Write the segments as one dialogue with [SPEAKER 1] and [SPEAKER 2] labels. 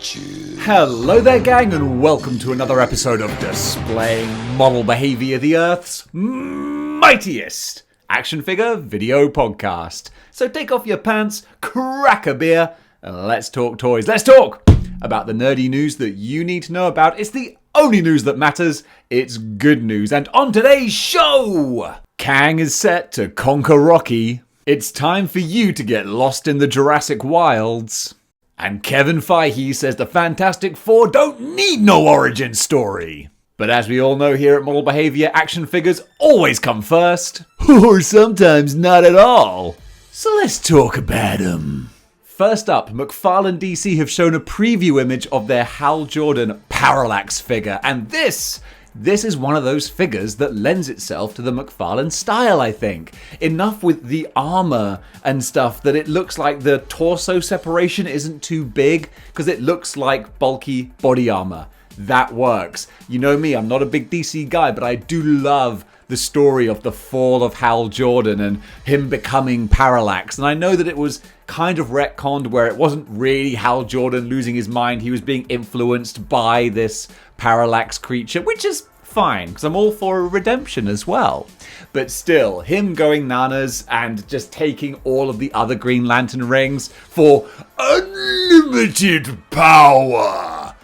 [SPEAKER 1] bitches.
[SPEAKER 2] Hello there, gang, and welcome to another episode of Displaying Model Behaviour, the Earth's mightiest action figure video podcast. So take off your pants, crack a beer, and let's talk toys. Let's talk about the nerdy news that you need to know about. It's the only news that matters. It's good news. And on today's show, Kang is set to conquer Rocky. It's time for you to get lost in the Jurassic wilds. And Kevin Feige says the Fantastic Four don't need no origin story. But as we all know here at Model Behaviour, action figures always come first. Or sometimes not at all. So let's talk about them. First up, McFarlane DC have shown a preview image of their Hal Jordan Parallax figure. And this is one of those figures that lends itself to the McFarlane style, I think. Enough with the armor and stuff that it looks like the torso separation isn't too big, because it looks like bulky body armor. That works. You know me, I'm not a big DC guy, but I do love the story of the fall of Hal Jordan and him becoming Parallax. And I know that it was kind of retconned where it wasn't really Hal Jordan losing his mind. He was being influenced by this Parallax creature, which is fine, because I'm all for a redemption as well. But still, him going nanas and just taking all of the other Green Lantern rings for unlimited power.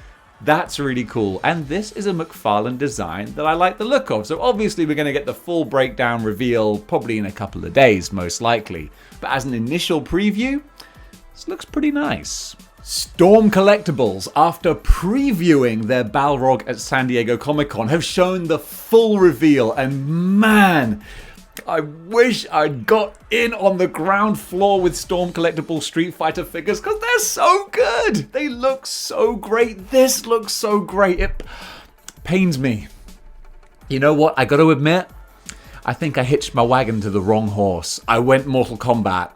[SPEAKER 2] That's really cool, and this is a McFarlane design that I like the look of. So obviously we're going to get the full breakdown reveal probably in a couple of days, most likely. But as an initial preview, this looks pretty nice. Storm Collectibles, after previewing their Balrog at San Diego Comic-Con, have shown the full reveal, and man, I wish I'd got in on the ground floor with Storm Collectibles Street Fighter figures, because they're so good! They look so great. This looks so great. It pains me. You know what? I got to admit, I think I hitched my wagon to the wrong horse. I went Mortal Kombat.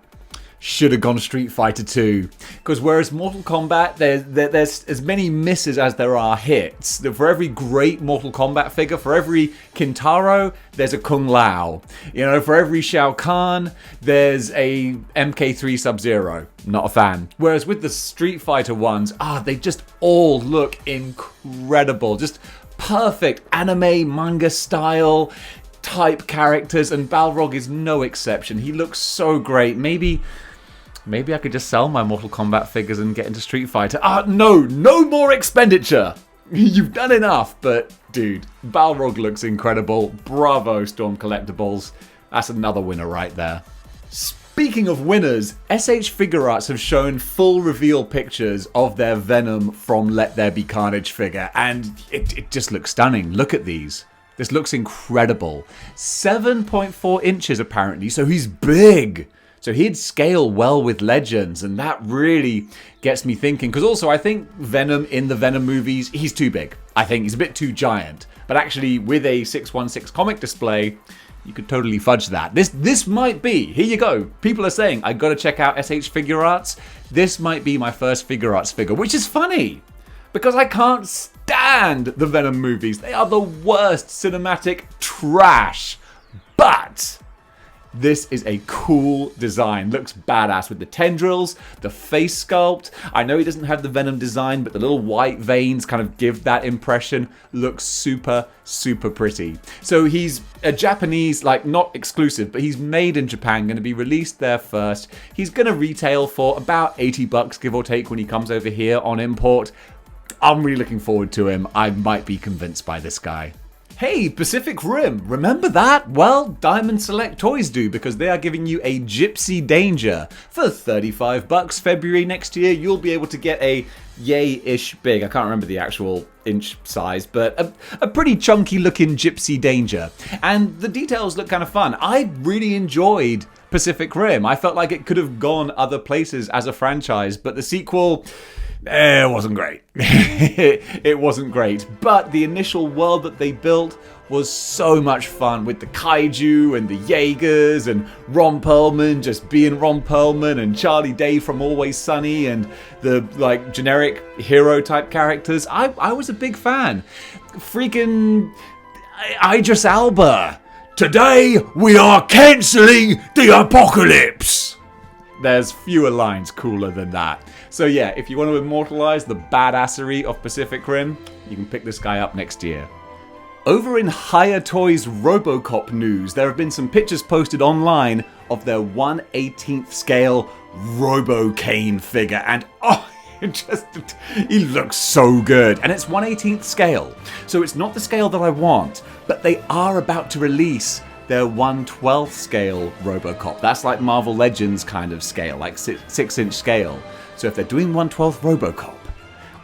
[SPEAKER 2] Should have gone Street Fighter 2. Because whereas Mortal Kombat, there's as many misses as there are hits. For every great Mortal Kombat figure, for every Kintaro, there's a Kung Lao. You know, for every Shao Kahn, there's a MK3 Sub-Zero. Not a fan. Whereas with the Street Fighter ones, they just all look incredible. Just perfect anime, manga style type characters, and Balrog is no exception. He looks so great. Maybe I could just sell my Mortal Kombat figures and get into Street Fighter. No more expenditure. You've done enough. But dude, Balrog looks incredible. Bravo, Storm Collectibles. That's another winner right there. Speaking of winners, SH Figure Arts have shown full reveal pictures of their Venom from Let There Be Carnage figure, and it just looks stunning. Look at these. This looks incredible. 7.4 inches apparently, so he's big. So he'd scale well with Legends, and that really gets me thinking. Because also, I think Venom in the Venom movies, he's too big. I think he's a bit too giant. But actually, with a 616 comic display, you could totally fudge that. This might be, here you go. People are saying, I gotta check out SH Figure Arts. This might be my first Figure Arts figure, which is funny. Because I can't stand the Venom movies. They are the worst cinematic trash. But this is a cool design. Looks badass with the tendrils, the face sculpt. I know he doesn't have the Venom design, but the little white veins kind of give that impression. Looks super, super pretty. So he's a Japanese, not exclusive, but he's made in Japan, going to be released there first. He's going to retail for about $80, give or take, when he comes over here on import. I'm really looking forward to him. I might be convinced by this guy. Hey, Pacific Rim, remember that? Well, Diamond Select Toys do, because they are giving you a Gypsy Danger. For $35 February next year, you'll be able to get a yay-ish big, I can't remember the actual inch size, but a pretty chunky looking Gypsy Danger. And the details look kind of fun. I really enjoyed Pacific Rim. I felt like it could have gone other places as a franchise, but the sequel, it wasn't great. It wasn't great. But the initial world that they built was so much fun with the kaiju and the Jaegers and Ron Perlman just being Ron Perlman and Charlie Day from Always Sunny and the generic hero type characters. I was a big fan. Freaking Idris Elba. Today we are cancelling the apocalypse. There's fewer lines cooler than that. So yeah, if you want to immortalize the badassery of Pacific Rim, you can pick this guy up next year. Over in Hiya Toys Robocop news, there have been some pictures posted online of their 1/18th scale Robo-Cain figure, and he looks so good. And it's 1/18th scale, so it's not the scale that I want, but they are about to release their 1/12th scale Robocop. That's like Marvel Legends kind of scale, like 6-inch scale. So if they're doing 1/12th Robocop,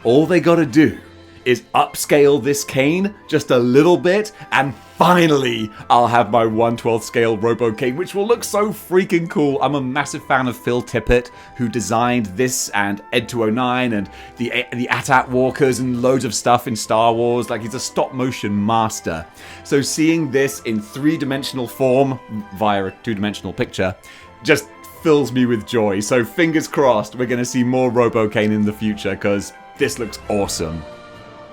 [SPEAKER 2] all they gotta do is upscale this Cain just a little bit, and finally I'll have my 1/12th scale Robo-Cain, which will look so freaking cool. I'm a massive fan of Phil Tippett, who designed this and Ed 209 and the AT-AT walkers and loads of stuff in Star Wars. Like, he's a stop motion master. So seeing this in 3-dimensional form via a 2-dimensional picture just fills me with joy. So fingers crossed we're going to see more Robo-Cain in the future, because this looks awesome.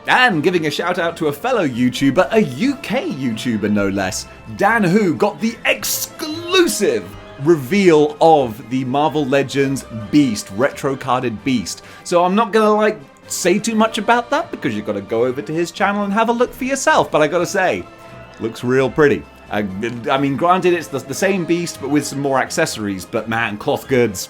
[SPEAKER 2] And giving a shout out to a fellow YouTuber, a UK YouTuber no less, Dan Who got the exclusive reveal of the Marvel Legends Beast, retro carded Beast. So I'm not gonna say too much about that, because you've got to go over to his channel and have a look for yourself. But I gotta say, looks real pretty. I mean, granted, it's the same Beast but with some more accessories. But man, cloth goods.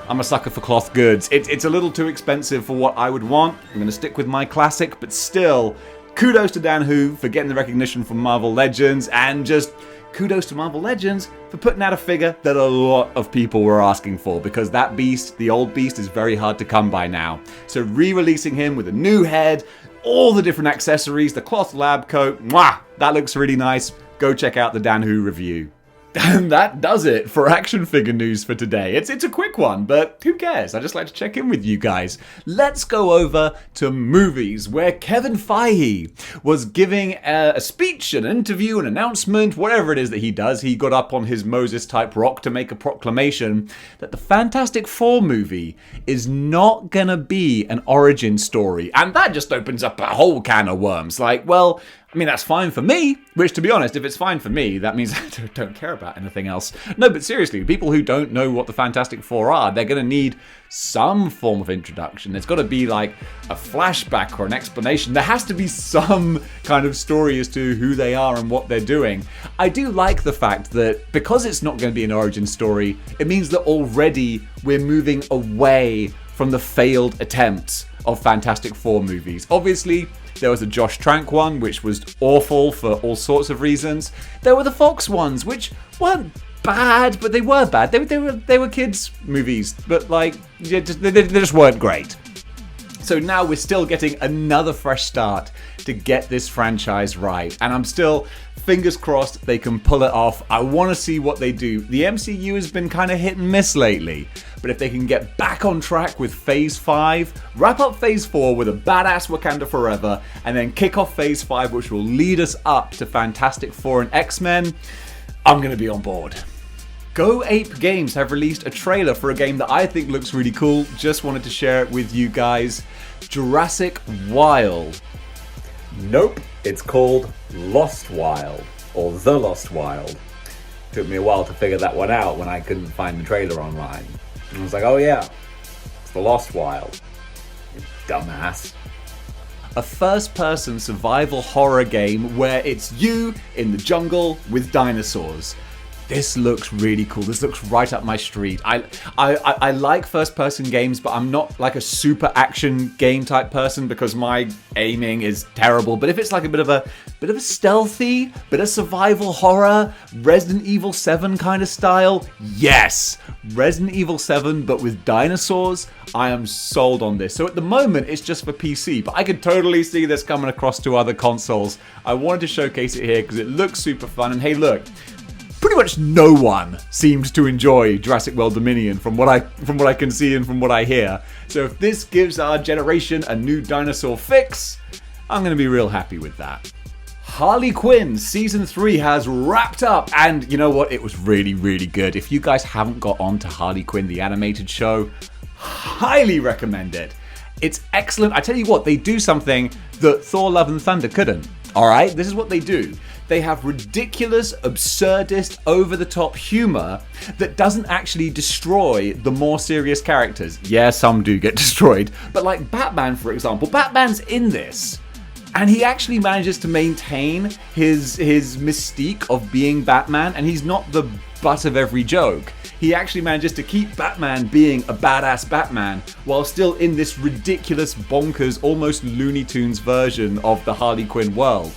[SPEAKER 2] I'm a sucker for cloth goods. It's a little too expensive for what I would want. I'm going to stick with my classic, but still, kudos to Dan Who for getting the recognition from Marvel Legends, and just kudos to Marvel Legends for putting out a figure that a lot of people were asking for, because that Beast, the old Beast, is very hard to come by now. So re-releasing him with a new head, all the different accessories, the cloth lab coat, mwah, that looks really nice. Go check out the Dan Who review. And that does it for action figure news for today. It's a quick one, but who cares? I just like to check in with you guys. Let's go over to movies, where Kevin Feige was giving a speech, an interview, an announcement, whatever it is that he does. He got up on his Moses-type rock to make a proclamation that the Fantastic Four movie is not gonna be an origin story. And that just opens up a whole can of worms. Like, well, I mean, that's fine for me, which, to be honest, if it's fine for me, that means I don't care about anything else. No, but seriously, people who don't know what the Fantastic Four are, they're going to need some form of introduction. There's got to be like a flashback or an explanation. There has to be some kind of story as to who they are and what they're doing. I do like the fact that because it's not going to be an origin story, it means that already we're moving away from the failed attempts of Fantastic Four movies. Obviously, there was a Josh Trank one, which was awful for all sorts of reasons. There were the Fox ones, which weren't bad, but they were bad. They were kids' movies, but they just weren't great. So now we're still getting another fresh start to get this franchise right. And I'm still, fingers crossed, they can pull it off. I want to see what they do. The MCU has been kind of hit and miss lately. But if they can get back on track with Phase 5, wrap up Phase 4 with a badass Wakanda Forever, and then kick off Phase 5, which will lead us up to Fantastic Four and X-Men, I'm going to be on board. Go Ape Games have released a trailer for a game that I think looks really cool. Just wanted to share it with you guys. Jurassic Wild. Nope, it's called Lost Wild, or The Lost Wild. Took me a while to figure that one out when I couldn't find the trailer online. And I was like, oh yeah, it's The Lost Wild. You dumbass. A first-person survival horror game where it's you in the jungle with dinosaurs. This looks really cool. This looks right up my street. I like first-person games, but I'm not like a super action game type person because my aiming is terrible. But if it's like a bit of a stealthy, bit of survival horror, Resident Evil 7 kind of style, yes, Resident Evil 7, but with dinosaurs, I am sold on this. So at the moment, it's just for PC, but I could totally see this coming across to other consoles. I wanted to showcase it here because it looks super fun. And hey, look. Pretty much no one seems to enjoy Jurassic World Dominion from what I can see and from what I hear. So if this gives our generation a new dinosaur fix, I'm going to be real happy with that. Harley Quinn Season 3 has wrapped up, and you know what? It was really, really good. If you guys haven't got on to Harley Quinn, the animated show, highly recommend it. It's excellent. I tell you what, they do something that Thor Love and Thunder couldn't. Alright, this is what they do. They have ridiculous, absurdist, over-the-top humor that doesn't actually destroy the more serious characters. Yeah, some do get destroyed, but like Batman, for example, Batman's in this. And he actually manages to maintain his mystique of being Batman, and he's not the butt of every joke. He actually manages to keep Batman being a badass Batman while still in this ridiculous, bonkers, almost Looney Tunes version of the Harley Quinn world.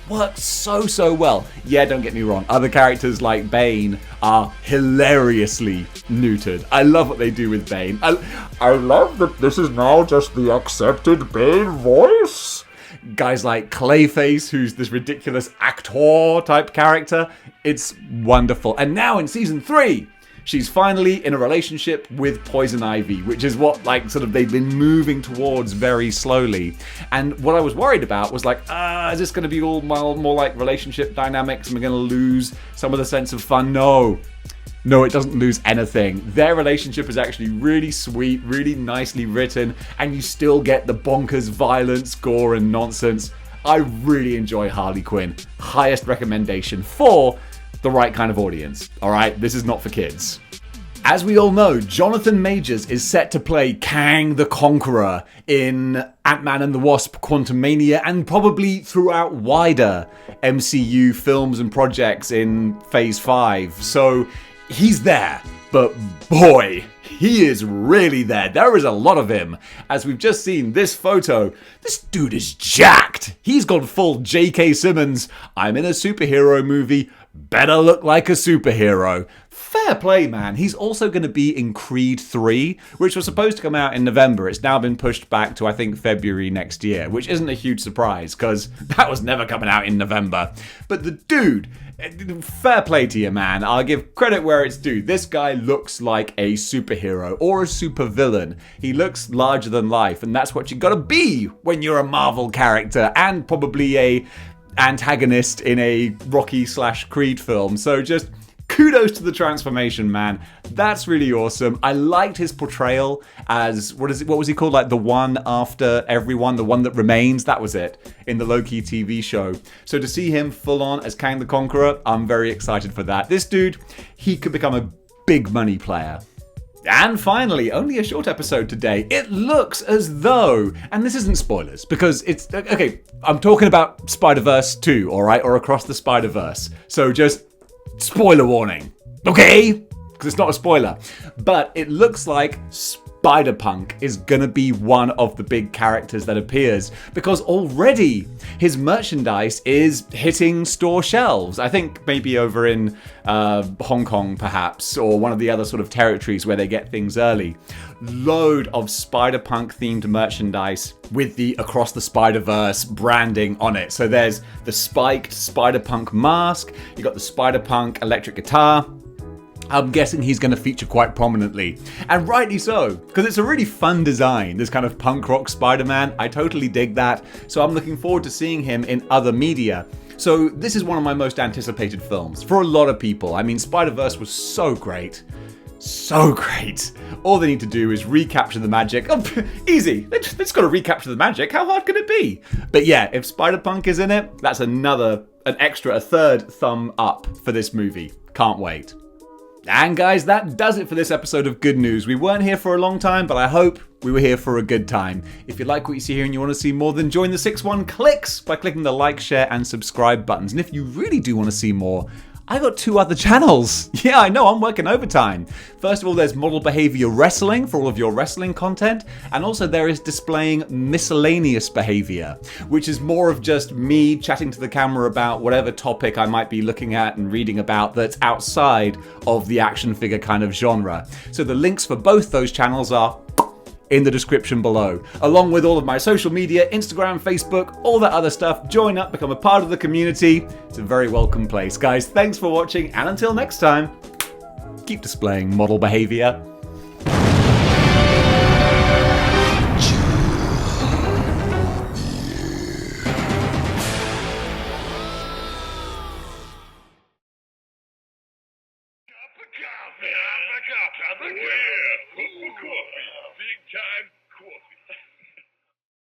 [SPEAKER 2] Works so well. Yeah, don't get me wrong, other characters like Bane are hilariously neutered. I love what they do with Bane. I love that this is now just the accepted Bane voice. Guys like Clayface, who's this ridiculous actor type character. It's wonderful. And now in season 3, she's finally in a relationship with Poison Ivy, which is what they've been moving towards very slowly. And what I was worried about was is this going to be all more like relationship dynamics and we're going to lose some of the sense of fun? No, it doesn't lose anything. Their relationship is actually really sweet, really nicely written, and you still get the bonkers violence, gore, and nonsense. I really enjoy Harley Quinn. Highest recommendation for the right kind of audience. Alright, this is not for kids. As we all know, Jonathan Majors is set to play Kang the Conqueror in Ant-Man and the Wasp: Quantumania, and probably throughout wider MCU films and projects in Phase 5. So he's there, but boy, he is really there. There is a lot of him. As we've just seen this photo, this dude is jacked. He's gone full J.K. Simmons. I'm in a superhero movie. Better look like a superhero. Fair play, man. He's also going to be in Creed 3, which was supposed to come out in November. It's now been pushed back to, I think, February next year, which isn't a huge surprise, because that was never coming out in November. But the dude, fair play to you, man. I'll give credit where it's due. This guy looks like a superhero or a supervillain. He looks larger than life, and that's what you gotta be when you're a Marvel character, and probably a antagonist in a Rocky/Creed film. So just kudos to the transformation, man. That's really awesome. I liked his portrayal as, what was he called? Like the one after everyone, the one that remains. That was it in the Loki TV show. So to see him full on as Kang the Conqueror, I'm very excited for that. This dude, he could become a big money player. And finally, only a short episode today. It looks as though, and this isn't spoilers, because it's, okay, I'm talking about Spider-Verse 2, alright, or Across the Spider-Verse. So just spoiler warning, okay? Because it's not a spoiler. But it looks like Spider-Punk is gonna be one of the big characters that appears, because already his merchandise is hitting store shelves. I think maybe over in Hong Kong perhaps, or one of the other sort of territories where they get things early. Load of Spider-Punk themed merchandise with the Across the Spider-Verse branding on it. So there's the spiked Spider-Punk mask, you got the Spider-Punk electric guitar. I'm guessing he's going to feature quite prominently. And rightly so, because it's a really fun design, this kind of punk rock Spider-Man. I totally dig that, so I'm looking forward to seeing him in other media. So this is one of my most anticipated films for a lot of people. I mean, Spider-Verse was so great. So great. All they need to do is recapture the magic. Oh, easy. They just got to recapture the magic. How hard can it be? But yeah, if Spider-Punk is in it, that's a third thumb up for this movie. Can't wait. And guys, that does it for this episode of Good News. We weren't here for a long time, but I hope we were here for a good time. If you like what you see here and you want to see more, then join the 6-1 Clicks by clicking the like, share, and subscribe buttons. And if you really do want to see more, I got 2 other channels. Yeah, I know, I'm working overtime. First of all, there's Model Behaviour Wrestling for all of your wrestling content. And also there is displaying Miscellaneous Behaviour, which is more of just me chatting to the camera about whatever topic I might be looking at and reading about that's outside of the action figure kind of genre. So the links for both those channels are in the description below, along with all of my social media, Instagram, Facebook, all that other stuff. Join up, become a part of the community. It's a very welcome place. Guys, thanks for watching, and until next time, keep displaying model behavior.
[SPEAKER 1] Cup of coffee.